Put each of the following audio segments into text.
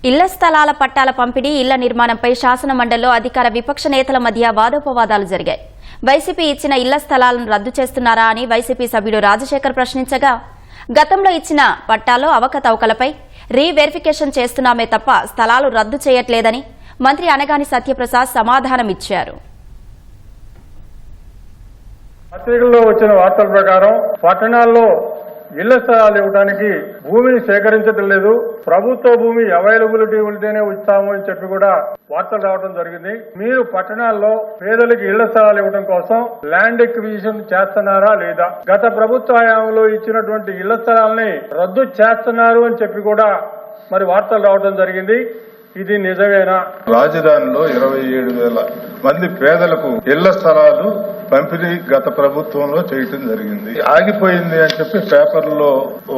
ఇళ్ల స్థలాల పట్టాల పంపిణీ, ఇళ్ల నిర్మాణంపై శాసనమండలిలో అధికార విపక్ష నేతల మధ్య వాదోపవాదాలు జరిగాయి. వైసీపీ ఇచ్చిన ఇళ్ల స్థలాలను రద్దు చేస్తున్నారా అని వైసీపీ సభ్యుడు రాజశేఖర్ ప్రశ్నించగా, గతంలో ఇచ్చిన పట్టాలో అవకతవకలపై రీవెరిఫికేషన్ చేస్తున్నామే తప్ప స్థలాలు రద్దు చేయట్లేదని మంత్రి అనగాని సత్యప్రసాద్ సమాధానమిచ్చారు. పత్రికల్లో వచ్చిన వార్తల ప్రకారం పట్టణాల్లో ఇళ్ల స్థలాలు ఇవ్వడానికి భూమిని సేకరించడం లేదు, ప్రభుత్వ భూమి అవైలబిలిటీ ఉంటేనే ఇస్తాము అని చెప్పి కూడా వార్తలు రావడం జరిగింది. మీరు పట్టణాల్లో పేదలకు ఇళ్ల స్థలాలు ఇవ్వడం కోసం ల్యాండ్ ఎక్విజిషన్ చేస్తున్నారా లేదా? గత ప్రభుత్వ హయాంలో ఇచ్చినటువంటి ఇళ్ల స్థలాల్ని రద్దు చేస్తున్నారు అని చెప్పి కూడా మరి వార్తలు రావడం జరిగింది. ఇది నిజమేనా? రాజధానిలో 27,000 మంది పేదలకు ఇళ్ల స్థలాలు పంపిణీ గత ప్రభుత్వంలో చేయటం జరిగింది. ఆగిపోయింది అని చెప్పి పేపర్లో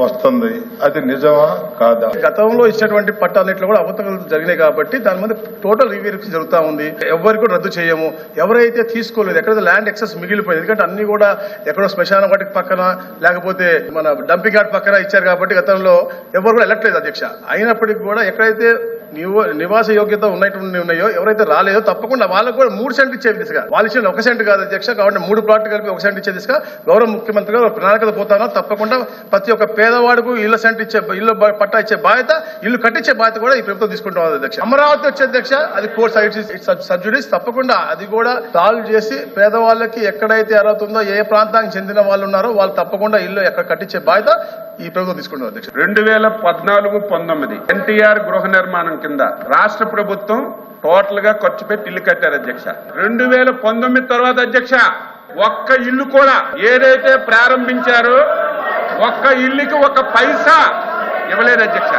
వస్తుంది. అది నిజమా కాదా? గతంలో ఇచ్చినటువంటి పట్టాలన్నింటిలో కూడా అవకతవకలు జరిగినాయి కాబట్టి దాని మీద టోటల్ రీవెరిఫికేషన్ జరుగుతూ ఉంది. ఎవరికి కూడా రద్దు చేయము. ఎవరైతే తీసుకోలేదు, ఎక్కడైతే ల్యాండ్ ఎక్సెస్ మిగిలిపోయింది, ఎందుకంటే అన్ని కూడా ఎక్కడో శ్మశాన వాటికి పక్కన లేకపోతే మన డంపింగ్ యార్డ్ పక్కన ఇచ్చారు కాబట్టి గతంలో ఎవరు కూడా వెళ్ళట్లేదు అధ్యక్ష. అయినప్పటికీ కూడా ఎక్కడైతే నివాస యోగ్యత ఉన్నాయో ఎవరైతే రాలేదో తప్పకుండా వాళ్ళకు కూడా 3 సెంట్లు ఇచ్చే దిశగా, వాళ్ళు ఇచ్చిన 1 సెంట్ కాదు అధ్యక్ష, కాబట్టి 3 ప్లాట్లు కలిపి 1 సెంట్ ఇచ్చే దిశగా గౌరవ ముఖ్యమంత్రి గారు ప్రణాళికలు పోతానో తప్పకుండా ప్రతి ఒక్క పేదవాడుకు ఇళ్ల సెంట్ ఇచ్చే, ఇల్లు పట్టా ఇచ్చే బాధ్యత, ఇల్లు కట్టించే బాధ్యత కూడా ఈ ప్రభుత్వం తీసుకుంటాం అధ్యక్ష. అమరావతి వచ్చే అధ్యక్ష, అది కోర్ట్ సబ్సిడీస్ తప్పకుండా అది కూడా సాల్వ్ చేసి పేదవాళ్ళకి ఎక్కడైతే అర్హత ఉందో, ఏ ప్రాంతానికి చెందిన వాళ్ళు ఉన్నారో వాళ్ళు తప్పకుండా ఇల్లు ఎక్కడ కట్టించే బాధ్యత ఈ ప్రభుత్వం తీసుకుంటాం అధ్యక్ష. 2014-19 ఎన్టీఆర్ గృహ నిర్మాణం కింద రాష్ట్ర ప్రభుత్వం టోటల్ గా ఖర్చు పెట్టి ఇల్లు కట్టారు అధ్యక్ష. 2019 తర్వాత అధ్యక్ష ఒక్క ఇల్లు కూడా ఏదైతే ప్రారంభించారో ఒక్క ఇల్లుకి 1 పైసా ఇవ్వలేదు అధ్యక్ష,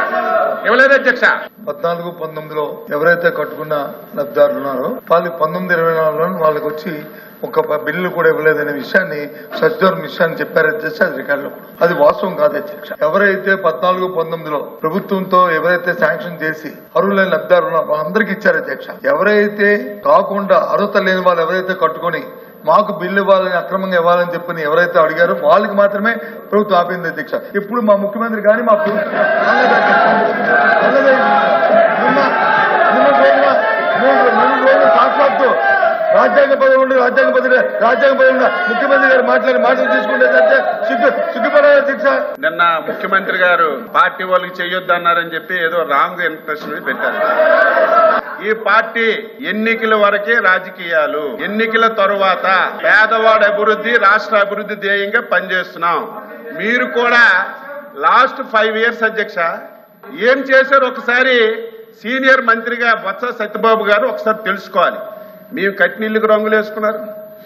ఇవ్వలేదు అధ్యక్ష. 14-19లో ఎవరైతే కట్టుకున్న లబ్ధిదారులు ఉన్నారో వాళ్ళకి 19-24లో వాళ్ళకి వచ్చి ఒక బిల్లు కూడా ఇవ్వలేదనే విషయాన్ని సచివాలయం విషయాన్ని చెప్పారు అధ్యక్ష. అది రికార్డులో అది వాస్తవం కాదు అధ్యక్ష. ఎవరైతే 14-19లో ప్రభుత్వంతో ఎవరైతే శాంక్షన్ చేసి అర్హులైన లబ్ధిదారులు ఉన్నారో వాళ్ళందరికీ ఇచ్చారు అధ్యక్ష. ఎవరైతే కాకుండా అర్హత లేని వాళ్ళు ఎవరైతే కట్టుకుని మాకు బిల్లు ఇవ్వాలని, అక్రమంగా ఇవ్వాలని చెప్పని ఎవరైతే అడిగారో వాళ్ళకి మాత్రమే ప్రభుత్వం ఆపింది అధ్యక్ష. ఇప్పుడు మా ముఖ్యమంత్రి కానీ మా ప్రభుత్వం సాక్షాత్తు రాజ్యాంగ పదవి ఉండి ముఖ్యమంత్రి గారు మాటలు తీసుకుంటే సిగ్గుపడాలి అధ్యక్ష. నిన్న ముఖ్యమంత్రి గారు పార్టీ వాళ్ళకి చెయ్యొద్దన్నారని చెప్పి ఏదో రాంగ్ ఇంప్రెషన్ పెట్టారు. ఈ పార్టీ ఎన్నికల వరకే రాజకీయాలు, ఎన్నికల తరువాత పేదవాడి అభివృద్ధి, రాష్ట్ర అభివృద్ధి ధ్యేయంగా పనిచేస్తున్నాం. మీరు కూడా లాస్ట్ 5 ఇయర్స్ అధ్యక్ష ఏం చేశారు ఒకసారి సీనియర్ మంత్రిగా బొత్స సత్యబాబు గారు ఒకసారి తెలుసుకోవాలి. మేము కట్టినీళ్ళకు రంగులు వేసుకున్నారు,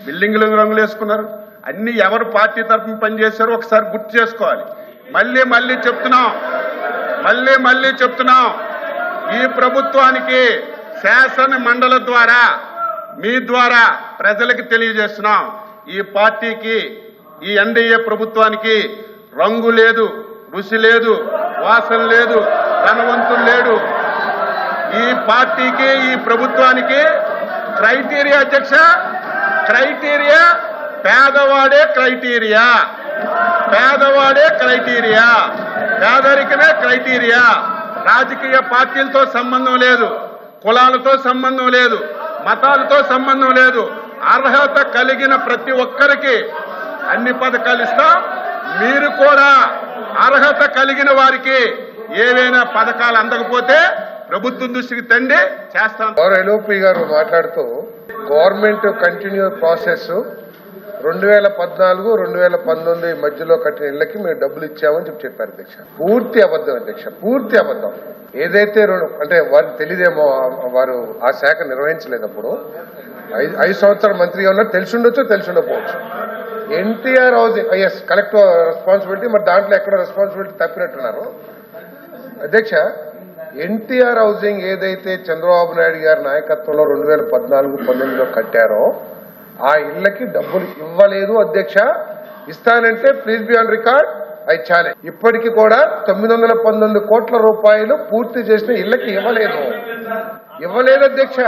బిల్డింగ్లకు రంగులు వేసుకున్నారు, అన్ని ఎవరు పార్టీ తరఫున పనిచేశారో ఒకసారి గుర్తు చేసుకోవాలి. మళ్ళీ చెప్తున్నాం ఈ ప్రభుత్వానికి శాసన మండలి ద్వారా మీ ద్వారా ప్రజలకు తెలియజేస్తున్నాం, ఈ పార్టీకి, ఈ ఎన్డీఏ ప్రభుత్వానికి రంగు లేదు, రుచి లేదు, వాసన లేదు, ధనవంతులు లేడు. ఈ పార్టీకి, ఈ ప్రభుత్వానికి క్రైటీరియా అధ్యక్ష, క్రైటీరియా పేదవాడే క్రైటీరియా, పేదరికమే క్రైటీరియా. రాజకీయ పార్టీలతో సంబంధం లేదు, కులాలతో సంబంధం లేదు, మతాలతో సంబంధం లేదు. అర్హత కలిగిన ప్రతి ఒక్కరికి అన్ని పథకాలు ఇస్తాం. మీరు కూడా అర్హత కలిగిన వారికి ఏవైనా పథకాలు అందకపోతే ప్రభుత్వం దృష్టికి తండి చేస్తాం. ఎల్ఓపి గారు మాట్లాడుతూ గవర్నమెంట్ కంటిన్యూ ప్రాసెస్ 2014-2019 మధ్యలో కట్టిన ఇళ్లకి మేము డబ్బులు ఇచ్చామని చెప్పారు అధ్యక్ష. పూర్తి అబద్దం అధ్యక్ష, పూర్తి అబద్దం. ఏదైతే అంటే వారికి తెలియదేమో, వారు ఆ శాఖ నిర్వహించలేనప్పుడు 5 సంవత్సరాల మంత్రిగా ఉన్నారు, తెలిసి ఉండకపోవచ్చు. ఎన్టీఆర్ హౌసింగ్ కలెక్టివ్ రెస్పాన్సిబిలిటీ, మరి దాంట్లో ఎక్కడ రెస్పాన్సిబిలిటీ తప్పినట్టున్నారు అధ్యక్ష. ఎన్టీఆర్ హౌసింగ్ ఏదైతే చంద్రబాబు నాయుడు గారి నాయకత్వంలో 2014-19లో కట్టారో ఆ ఇళ్లకి డబ్బులు ఇవ్వలేదు అధ్యక్ష. ఇస్తానంటే ప్లీజ్ బి ఆన్ రికార్డ్, అవి చాలే. ఇప్పటికీ కూడా 919 కోట్ల రూపాయలు పూర్తి చేసిన ఇళ్లకి ఇవ్వలేదు అధ్యక్ష.